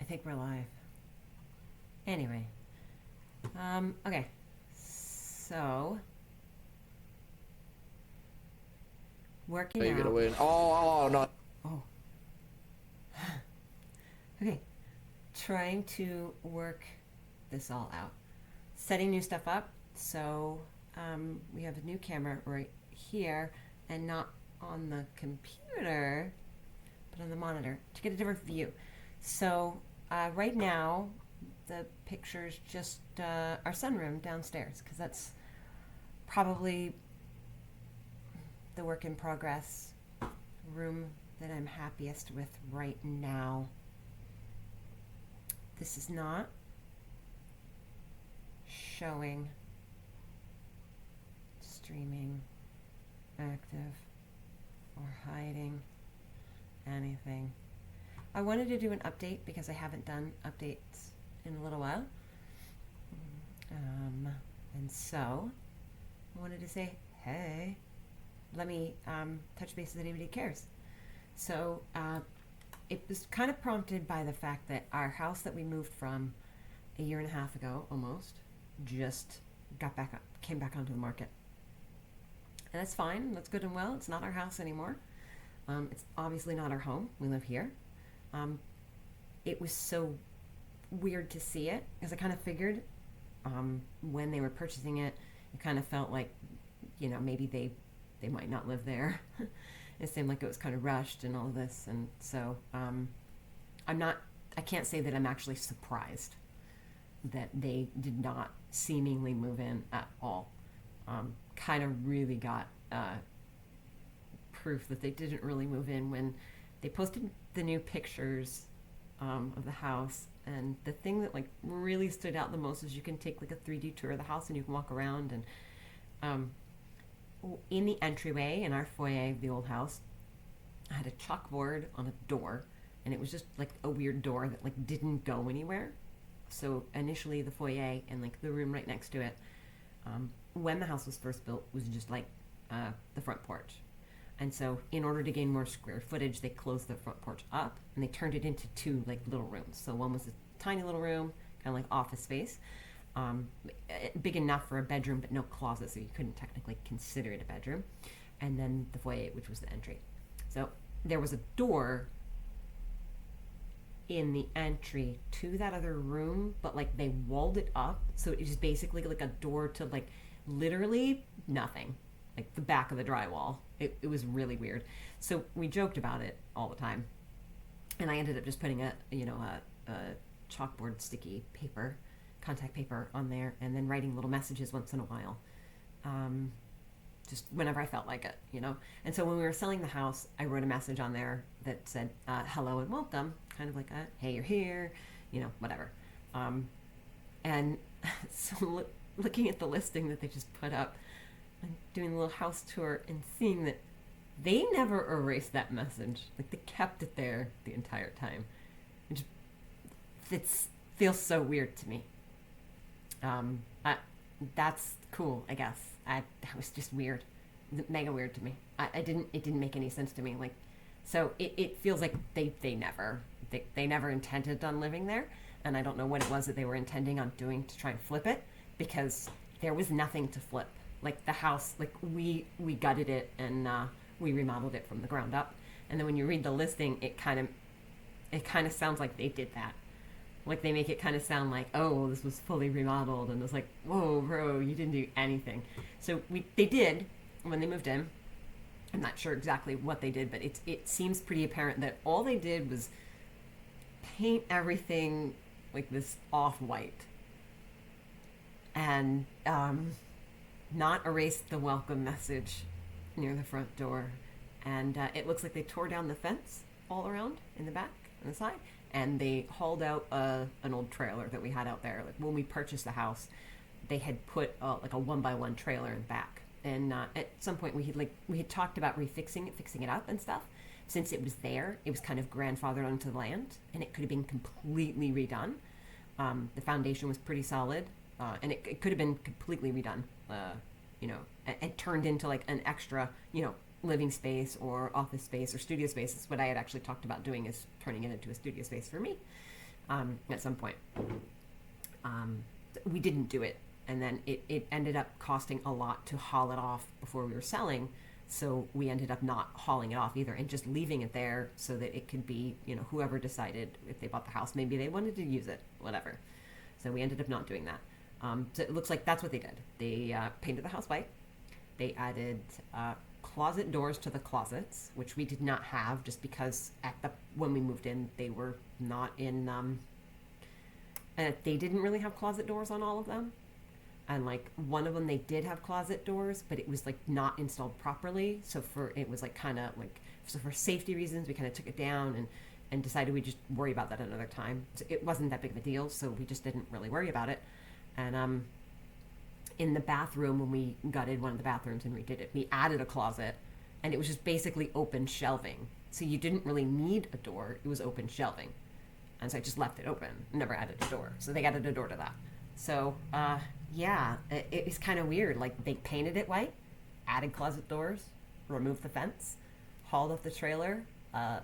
think we're live. Anyway, okay. So, working Are you gonna out. win? Oh, no. Oh, okay. Trying to work this all out. Setting new stuff up. So, we have a new camera right here and not on the computer, but on the monitor to get a different view. So, right now, the picture's just our sunroom downstairs because that's probably the work in progress room that I'm happiest with right now. This is not showing streaming active or hiding anything. I wanted to do an update because I haven't done updates in a little while. And so I wanted to say, hey, let me touch base if anybody cares. So it was kind of prompted by the fact that our house that we moved from a year and a half ago, almost, just came back onto the market. And that's fine. That's good and well. It's not our house anymore. It's obviously not our home. We live here. It was so weird to see it because I kind of figured when they were purchasing it, it kind of felt like, maybe they might not live there. It seemed like it was kind of rushed and all of this. And so I can't say that I'm actually surprised that they did not seemingly move in at all. Kind of really got proof that they didn't really move in when they posted the new pictures of the house. And the thing that really stood out the most is you can take a 3D tour of the house and you can walk around, and in the entryway in our foyer of the old house, I had a chalkboard on a door, and it was just a weird door that didn't go anywhere. So initially the foyer and the room right next to it, when the house was first built, was just the front porch. And so in order to gain more square footage, they closed the front porch up and they turned it into two little rooms. So one was a tiny little room, kind of office space, big enough for a bedroom, but no closet, so you couldn't technically consider it a bedroom. And then the foyer, which was the entry. So there was a door in the entry to that other room, but they walled it up, so it was basically a door to literally nothing, the back of the drywall. It was really weird. So we joked about it all the time, and I ended up just putting a chalkboard sticky paper, contact paper on there, and then writing little messages once in a while, just whenever I felt like it, And so when we were selling the house, I wrote a message on there that said, hello and welcome, kind of hey, you're here, whatever. And so looking at the listing that they just put up, and doing a little house tour and seeing that they never erased that message. They kept it there the entire time. It feels so weird to me. That's cool, I guess. That was just weird, mega weird to me. It didn't make any sense to me. So it feels like they never intended on living there, and I don't know what it was that they were intending on doing to try and flip it, because there was nothing to flip. The house, we gutted it and we remodeled it from the ground up. And then when you read the listing, it kind of sounds like they did that. They make it kind of sound like, oh, this was fully remodeled, and it's whoa, bro, you didn't do anything. So they did when they moved in. I'm not sure exactly what they did, but it seems pretty apparent that all they did was paint everything this off-white, and not erase the welcome message near the front door. And it looks like they tore down the fence all around in the back and the side, and they hauled out an old trailer that we had out there. When we purchased the house, they had put a 1x1 trailer in the back, and at some point we had talked about fixing it up and stuff. Since it was there, it was kind of grandfathered onto the land, and it could have been completely redone. The foundation was pretty solid, and it could have been completely redone, and turned into an extra, living space or office space or studio space. That's what I had actually talked about doing, is turning it into a studio space for me. at some point. Um, we didn't do it, and then it ended up costing a lot to haul it off before we were selling. So we ended up not hauling it off either and just leaving it there so that it could be, whoever decided if they bought the house, maybe they wanted to use it, whatever. So we ended up not doing that. So it looks like that's what they did. They painted the house white. They added closet doors to the closets, which we did not have just because when we moved in, they were not in, they didn't really have closet doors on all of them. And like one of them, they did have closet doors, but it was like not installed properly. So it was like kind of like, so for safety reasons, we kind of took it down and decided we'd just worry about that another time. So it wasn't that big of a deal, so we just didn't really worry about it. And in the bathroom, when we gutted one of the bathrooms and redid it, we added a closet, and it was just basically open shelving. So you didn't really need a door; it was open shelving, and so I just left it open, never added a door. So they added a door to that. So yeah, it was kind of weird. Like they painted it white, added closet doors, removed the fence, hauled off the trailer,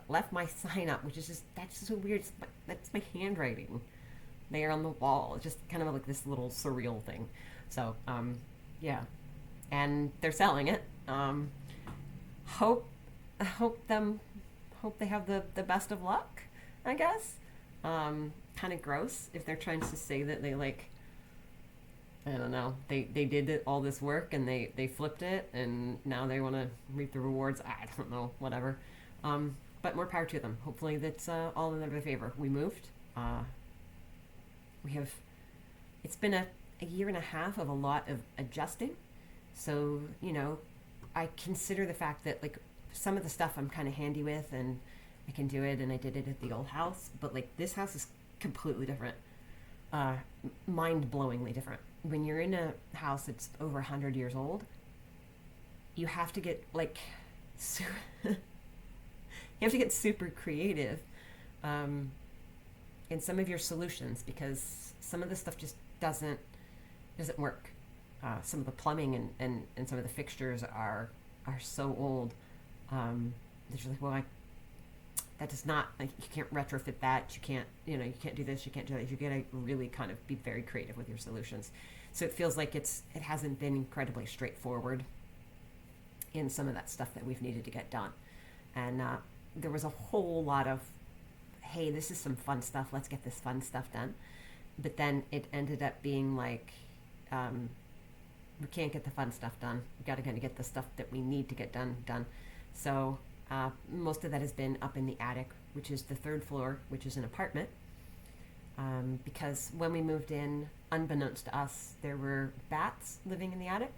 left my sign up, which is that's just so weird. That's my handwriting there on the wall. It's just kind of like this little surreal thing. So yeah, and they're selling it. Hope they have the best of luck, I guess. Kind of gross if they're trying to say that they like, I don't know, they did all this work and they flipped it and now they want to reap the rewards. I don't know, whatever. But more power to them. Hopefully that's all in their favor. We moved. It's been a year and a half of a lot of adjusting. So, I consider the fact that like some of the stuff I'm kind of handy with and I can do it, and I did it at the old house, but like this house is completely different. Mind-blowingly different. When you're in a house that's over 100 years old, you have to get like you have to get super creative in some of your solutions, because some of the stuff just doesn't work. Some of the plumbing and some of the fixtures are so old. They're just like, well, that does not, like, you can't retrofit that. You can't, you can't do this. You can't do that. You gotta really kind of be very creative with your solutions. So it feels like it hasn't been incredibly straightforward in some of that stuff that we've needed to get done. And there was a whole lot of, hey, this is some fun stuff. Let's get this fun stuff done. But then it ended up being like, we can't get the fun stuff done. We got to kind of get the stuff that we need to get done. So most of that has been up in the attic, which is the third floor, which is an apartment. Because when we moved in, unbeknownst to us, there were bats living in the attic.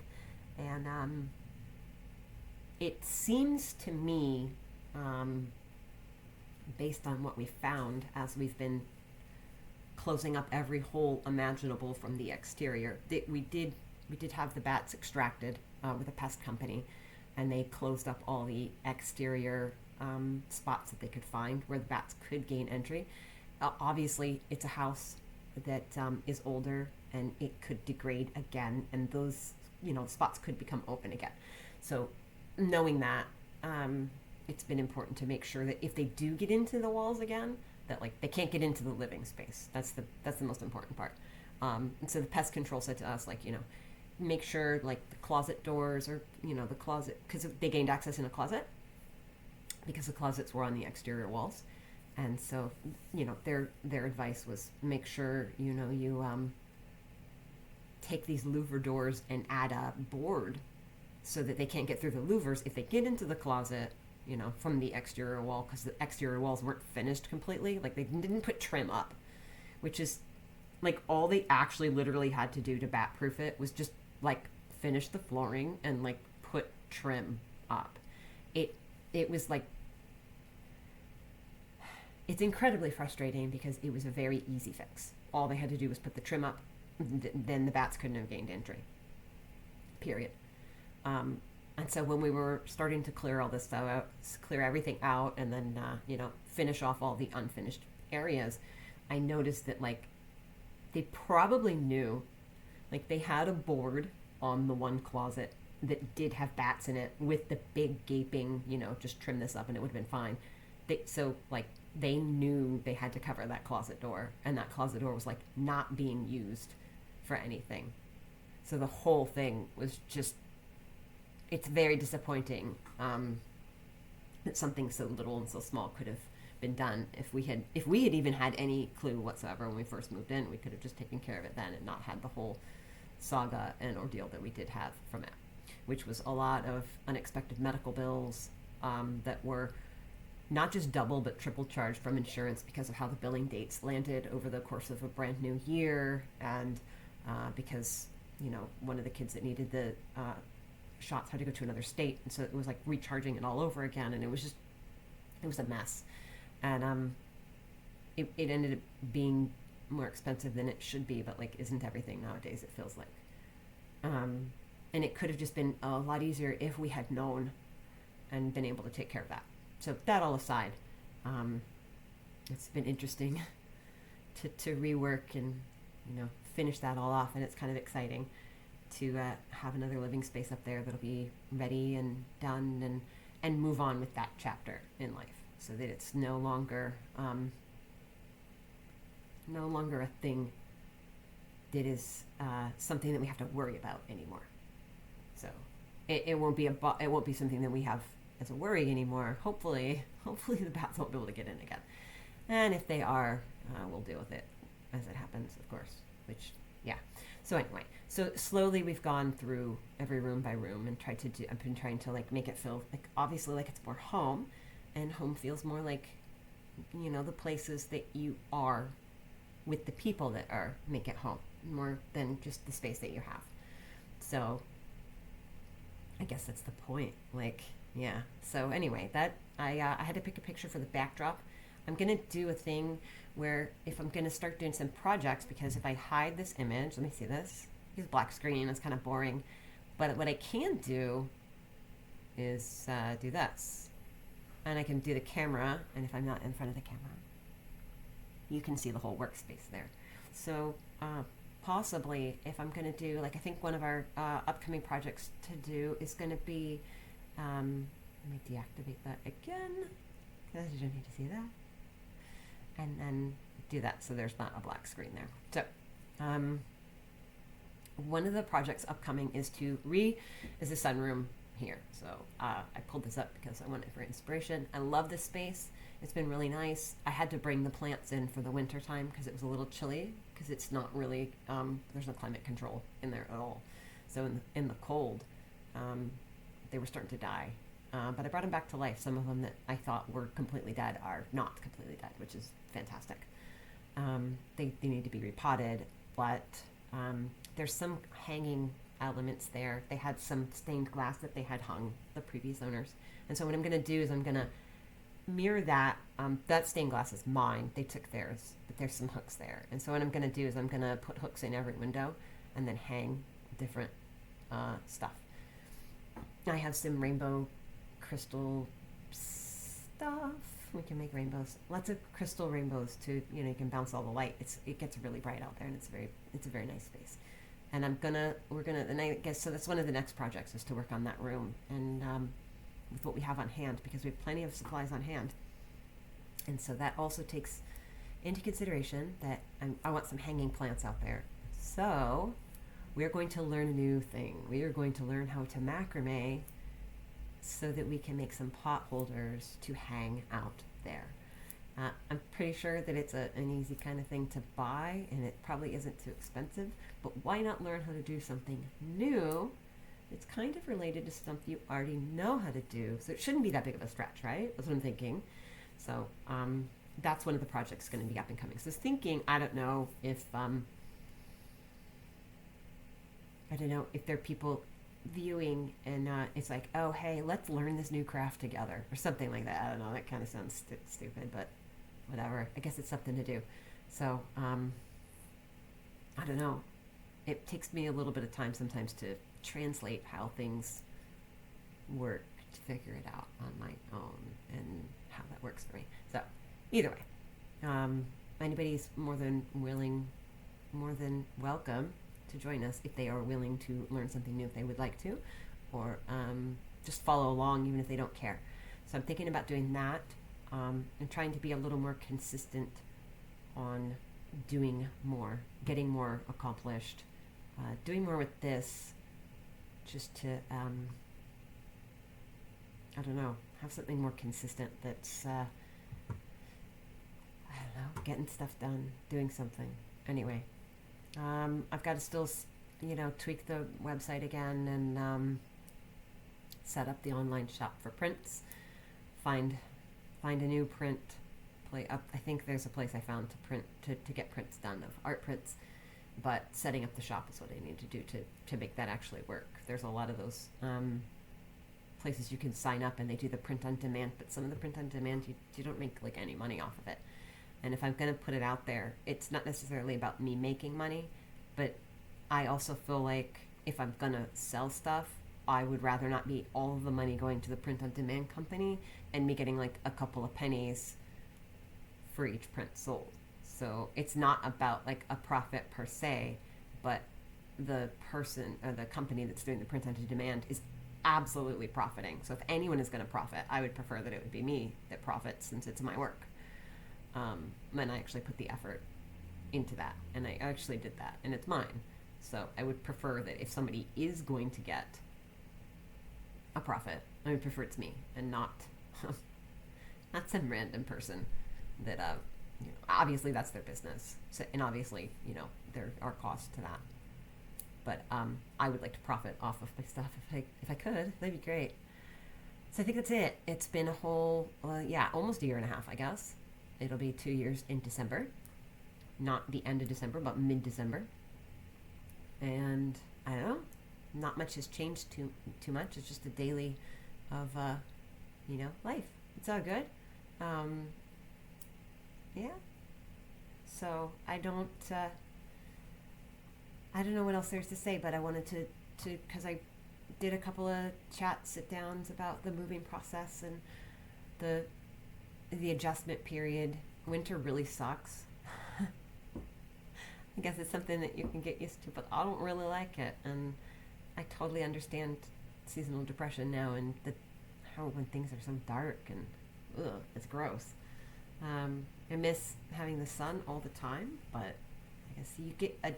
And it seems to me, based on what we found as we've been closing up every hole imaginable from the exterior, that we did have the bats extracted with a pest company, and they closed up all the exterior spots that they could find where the bats could gain entry. Obviously, it's a house that is older, and it could degrade again, and those spots could become open again. So knowing that, it's been important to make sure that if they do get into the walls again, that like they can't get into the living space. That's the most important part. And so the pest control said to us, like, make sure like the closet doors or the closet, because they gained access in a closet because the closets were on the exterior walls. And so their advice was make sure you take these louver doors and add a board so that they can't get through the louvers if they get into the closet from the exterior wall, because the exterior walls weren't finished completely. Like they didn't put trim up, which is like all they actually literally had to do to bat proof it was just like finish the flooring and like put trim up. It was like, it's incredibly frustrating because it was a very easy fix. All they had to do was put the trim up, then the bats couldn't have gained entry. Period. And so when we were starting to clear all this stuff out, clear everything out, and then finish off all the unfinished areas, I noticed that like they probably knew, like they had a board on the one closet that did have bats in it with the big gaping, just trim this up and it would have been fine. So like they knew they had to cover that closet door, and that closet door was like not being used for anything. So the whole thing was just, it's very disappointing that something so little and so small could have been done. If we had even had any clue whatsoever when we first moved in, we could have just taken care of it then and not had the whole saga and ordeal that we did have from it, which was a lot of unexpected medical bills that were not just double but triple charged from insurance because of how the billing dates landed over the course of a brand new year, and because one of the kids that needed the shots had to go to another state, and so it was like recharging it all over again, and it was a mess, and it ended up being more expensive than it should be, but like isn't everything nowadays, it feels like, and it could have just been a lot easier if we had known and been able to take care of that. So that all aside, it's been interesting to rework and finish that all off, and it's kind of exciting to have another living space up there that'll be ready and done, and move on with that chapter in life, so that it's no longer a thing that is something that we have to worry about anymore. So it won't be something that we have as a worry anymore. Hopefully the bats won't be able to get in again, and if they are, we'll deal with it as it happens, of course. Which, yeah. So anyway, so slowly we've gone through every room by room and I've been trying to like make it feel like, obviously, like it's more home, and home feels more like, the places that you are with the people that make it home, more than just the space that you have. So I guess that's the point. Like, yeah. So anyway, that I had to pick a picture for the backdrop. I'm going to do a thing where if I'm going to start doing some projects, because if I hide this image, let me see this, use black screen, it's kind of boring. But what I can do is do this. And I can do the camera, and if I'm not in front of the camera, you can see the whole workspace there. So possibly if I'm going to do, like, I think one of our upcoming projects to do is going to be, let me deactivate that again, because you don't need to see that. And then do that so there's not a black screen there. So one of the projects upcoming is is the sunroom here. So I pulled this up because I wanted it for inspiration. I love this space. It's been really nice. I had to bring the plants in for the winter time because it was a little chilly, because it's not really, there's no climate control in there at all. So in the cold, they were starting to die. But I brought them back to life. Some of them that I thought were completely dead are not completely dead, which is fantastic. They need to be repotted, but there's some hanging elements there. They had some stained glass that they had hung, the previous owners. And so what I'm going to do is I'm going to mirror that. That stained glass is mine. They took theirs, but there's some hooks there. And so what I'm going to do is I'm going to put hooks in every window and then hang different stuff. I have some rainbow crystal stuff. We can make rainbows, lots of crystal rainbows too. You can bounce all the light. It gets really bright out there, and it's a very nice space. And and I guess so. That's one of the next projects, is to work on that room and with what we have on hand, because we have plenty of supplies on hand. And so that also takes into consideration that I want some hanging plants out there. So we are going to learn a new thing. We are going to learn how to macrame so that we can make some pot holders to hang out there. I'm pretty sure that it's an easy kind of thing to buy, and it probably isn't too expensive, but why not learn how to do something new? It's kind of related to stuff you already know how to do, so it shouldn't be that big of a stretch, right? That's what I'm thinking. So that's one of the projects going to be up and coming. So I was thinking, I don't know if there are people viewing and it's like, oh hey, let's learn this new craft together or something like that. I don't know, that kind of sounds stupid, but whatever, I guess it's something to do. So I don't know, it takes me a little bit of time sometimes to translate how things work, to figure it out on my own and how that works for me. So either way, anybody's more than welcome to join us if they are willing to learn something new, if they would like to, or just follow along even if they don't care. So I'm thinking about doing that. and trying to be a little more consistent on doing more, getting more accomplished, doing more with this, just to, I don't know, have something more consistent that's, I don't know, getting stuff done, doing something. Anyway, I've got to still, tweak the website again and set up the online shop for prints, find a new print play up. I think there's a place I found to print to get prints done of art prints, but setting up the shop is what I need to do to make that actually work. There's a lot of those places you can sign up and they do the print on demand, but some of the print on demand you don't make like any money off of it. And if I'm going to put it out there, it's not necessarily about me making money, but I also feel like if I'm going to sell stuff, I would rather not be all of the money going to the print on demand company and me getting like a couple of pennies for each print sold. So it's not about like a profit per se, but the person or the company that's doing the print on demand is absolutely profiting. So if anyone is going to profit, I would prefer that it would be me that profits since it's my work. And I actually put the effort into that, and I actually did that, and it's mine. So I would prefer that if somebody is going to get a profit, I would prefer it's me and not some random person that obviously that's their business. So, and obviously, there are costs to that. But I would like to profit off of my stuff if I could. That'd be great. So I think that's it. It's been a whole almost a year and a half, I guess. It'll be 2 years in December. Not the end of December, but mid-December. And I don't know. Not much has changed too much. It's just a daily of life. It's all good. Yeah. So I don't know what else there's to say, but I wanted to because I did a couple of sit downs about the moving process and the adjustment period. Winter really sucks. I guess it's something that you can get used to, but I don't really like it, and I totally understand seasonal depression now and how when things are so dark and it's gross. I miss having the sun all the time, but I guess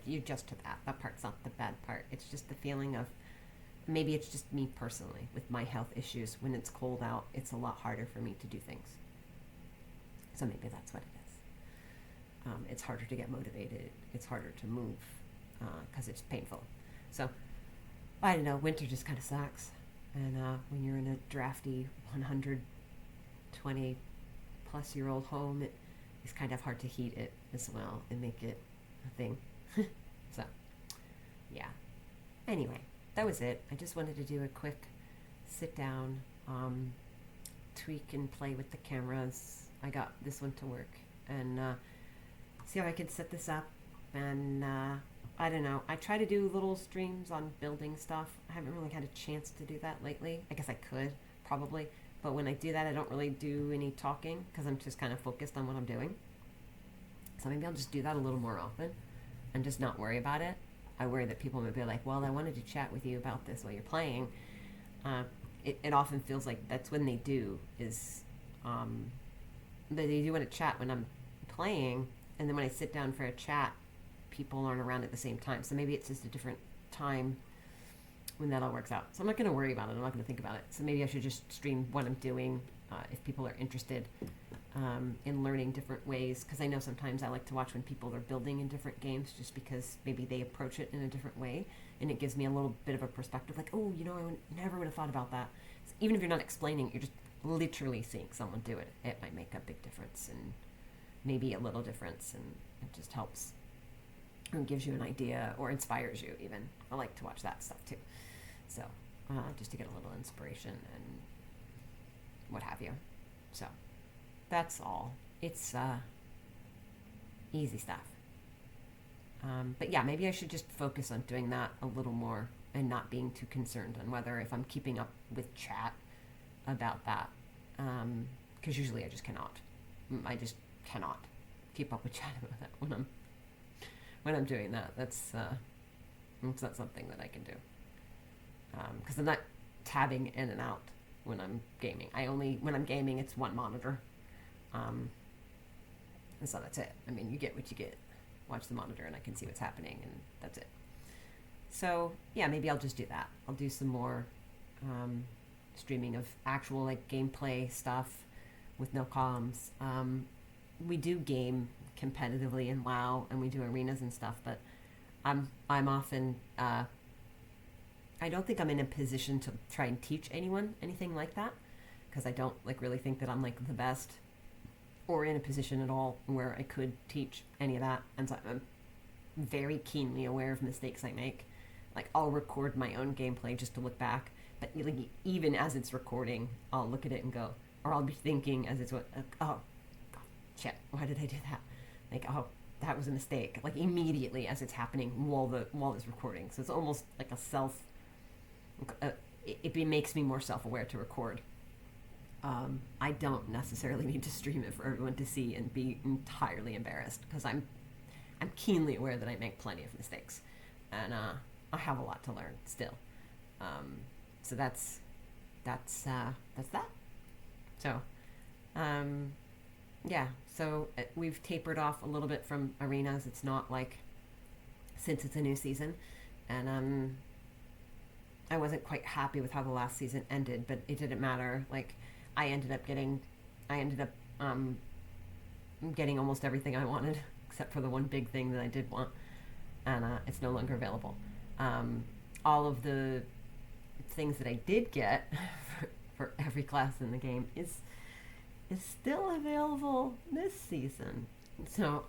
you adjust to that. That part's not the bad part. It's just the feeling of maybe it's just me personally with my health issues. When it's cold out, it's a lot harder for me to do things. So maybe that's what it is. It's harder to get motivated. It's harder to move because it's painful. So I don't know. Winter just kind of sucks. And when you're in a drafty 120 plus year old home, it's kind of hard to heat it as well and make it a thing. So yeah. Anyway, that was it. I just wanted to do a quick sit down, tweak and play with the cameras. I got this one to work and see how I can set this up. And I don't know. I try to do little streams on building stuff. I haven't really had a chance to do that lately. I guess I could, probably. But when I do that, I don't really do any talking because I'm just kind of focused on what I'm doing. So maybe I'll just do that a little more often and just not worry about it. I worry that people may be like, well, I wanted to chat with you about this while you're playing. It often feels like that's when they do is they do want to chat when I'm playing. And then when I sit down for a chat, people aren't around at the same time. So maybe it's just a different time when that all works out. So I'm not going to worry about it. I'm not going to think about it. So maybe I should just stream what I'm doing if people are interested in learning different ways. Because I know sometimes I like to watch when people are building in different games just because maybe they approach it in a different way. And it gives me a little bit of a perspective like, oh, I never would have thought about that. So even if you're not explaining, you're just literally seeing someone do it. It might make a big difference and maybe a little difference. And it just helps. Or gives you an idea or inspires you even. I like to watch that stuff too. So just to get a little inspiration and what have you. So that's all. It's easy stuff. But yeah, maybe I should just focus on doing that a little more and not being too concerned on whether if I'm keeping up with chat about that. Because usually I just cannot. I just cannot keep up with chat about that when I'm doing that. That's it's not something that I can do. Because I'm not tabbing in and out when I'm gaming. When I'm gaming, it's one monitor. And so that's it. I mean, you get what you get. Watch the monitor and I can see what's happening, and that's it. So yeah, maybe I'll just do that. I'll do some more streaming of actual like gameplay stuff with no comms. We do game competitively in WoW, and we do arenas and stuff, but I'm often I don't think I'm in a position to try and teach anyone anything like that, because I don't like really think that I'm like the best or in a position at all where I could teach any of that. And so I'm very keenly aware of mistakes I make. Like I'll record my own gameplay just to look back, but like, even as it's recording, I'll look at it and go, or I'll be thinking as it's oh, shit, why did I do that? Like, oh, that was a mistake. Like immediately as it's happening while it's recording. So it's almost like a self. It makes me more self-aware to record. I don't necessarily need to stream it for everyone to see and be entirely embarrassed, because I'm keenly aware that I make plenty of mistakes, and I have a lot to learn still. So that's that. So, yeah. So we've tapered off a little bit from arenas. It's not like, since it's a new season, and I wasn't quite happy with how the last season ended, but it didn't matter. Like I ended up getting almost everything I wanted, except for the one big thing that I did want, and it's no longer available. All of the things that I did get for every class in the game is still available this season. So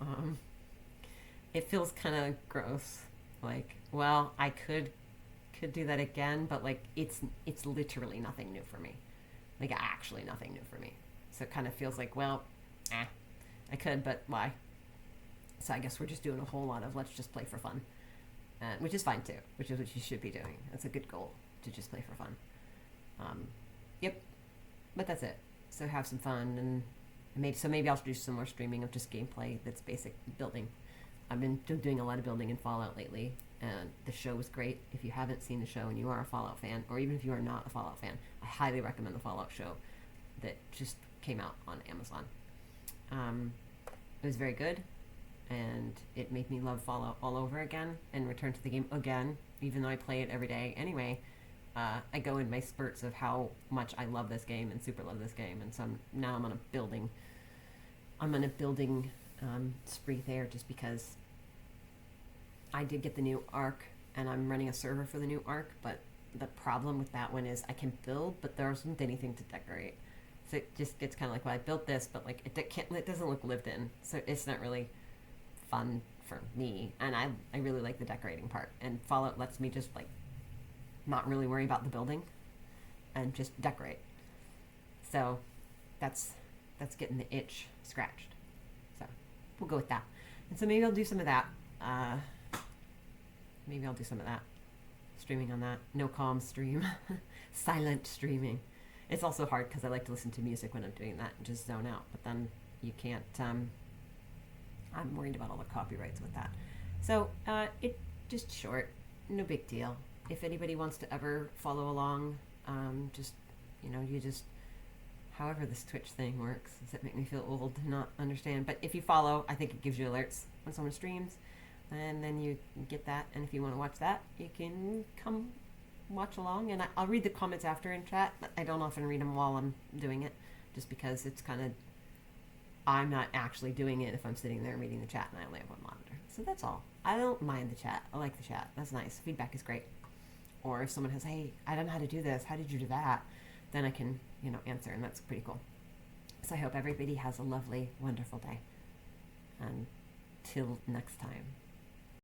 it feels kind of gross. Like, well, I could do that again, but like it's literally nothing new for me. Like actually nothing new for me. So it kind of feels like, well, I could, but why? So I guess we're just doing a whole lot of let's just play for fun, which is fine too. Which is what you should be doing. That's a good goal, to just play for fun. Yep, but that's it. So have some fun, and maybe I'll do some more streaming of just gameplay that's basic building. I've been doing a lot of building in Fallout lately, and the show was great. If you haven't seen the show and you are a Fallout fan, or even if you are not a Fallout fan, I highly recommend the Fallout show that just came out on Amazon. It was very good, and it made me love Fallout all over again and return to the game again, even though I play it every day anyway. I go in my spurts of how much I love this game and super love this game, and so now I'm on a building spree there, just because I did get the new Ark, and I'm running a server for the new Ark, but the problem with that one is I can build, but there isn't anything to decorate. So it just gets kind of like, well, I built this, but like it doesn't look lived in, so it's not really fun for me. And I really like the decorating part, and Fallout lets me just like not really worry about the building and just decorate. So that's getting the itch scratched. So we'll go with that. And so maybe I'll do some of that. Streaming on that. No comm stream. Silent streaming. It's also hard because I like to listen to music when I'm doing that and just zone out. But then you can't. I'm worried about all the copyrights with that. So it just short. No big deal. If anybody wants to ever follow along, however this Twitch thing works. Does it make me feel old to not understand? But if you follow, I think it gives you alerts when someone streams, and then you get that. And if you want to watch that, you can come watch along, and I'll read the comments after in chat. I don't often read them while I'm doing it, just because it's kind of, I'm not actually doing it if I'm sitting there reading the chat and I only have one monitor. So that's all. I don't mind the chat. I like the chat. That's nice. Feedback is great. Or if someone has, hey, I don't know how to do this, how did you do that? Then I can, answer, and that's pretty cool. So I hope everybody has a lovely, wonderful day. Until next time.